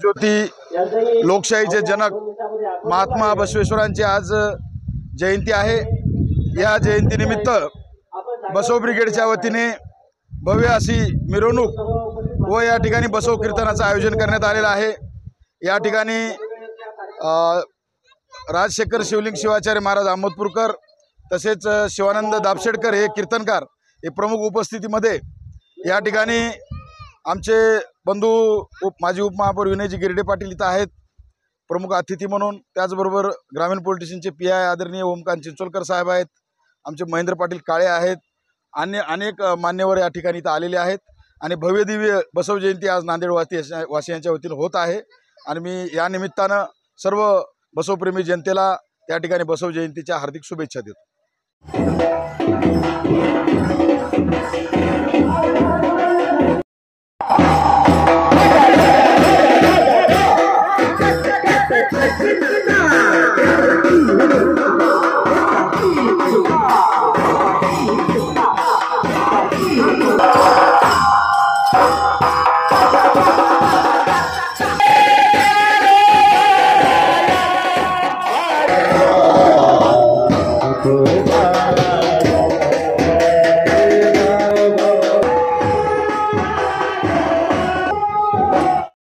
ज्योती लोकशाहीचे जनक महात्मा बसवेश्वरांची आज जयंती आहे। या जयंतीनिमित्त बसव ब्रिगेडच्या वतीने भव्य अशी मिरवणूक व या ठिकाणी बसव कीर्तनाचं आयोजन करण्यात आलेलं आहे। या ठिकाणी राजशेखर शिवलिंग शिवाचार्य महाराज अहमदपूरकर तसेच शिवानंद दाबशेडकर हे कीर्तनकार हे प्रमुख उपस्थितीमध्ये या ठिकाणी आमचे बंधू माजी उपमहापौर विनयजी गिरडे पाटील इथं आहेत प्रमुख अतिथी म्हणून। त्याचबरोबर ग्रामीण पोलीस स्टेशनचे PI आदरणीय ओमकांत चिंचोलकर साहेब आहेत, आमचे महेंद्र पाटील काळे आहेत, अनेक मान्यवर या ठिकाणी इथं आलेले आहेत आणि भव्य दिव्य बसव जयंती आज नांदेड वासियांच्या वतीने होत आहे। आणि मी या निमित्तानं सर्व बसवप्रेमी जनतेला त्या ठिकाणी बसव जयंतीच्या हार्दिक शुभेच्छा देतो।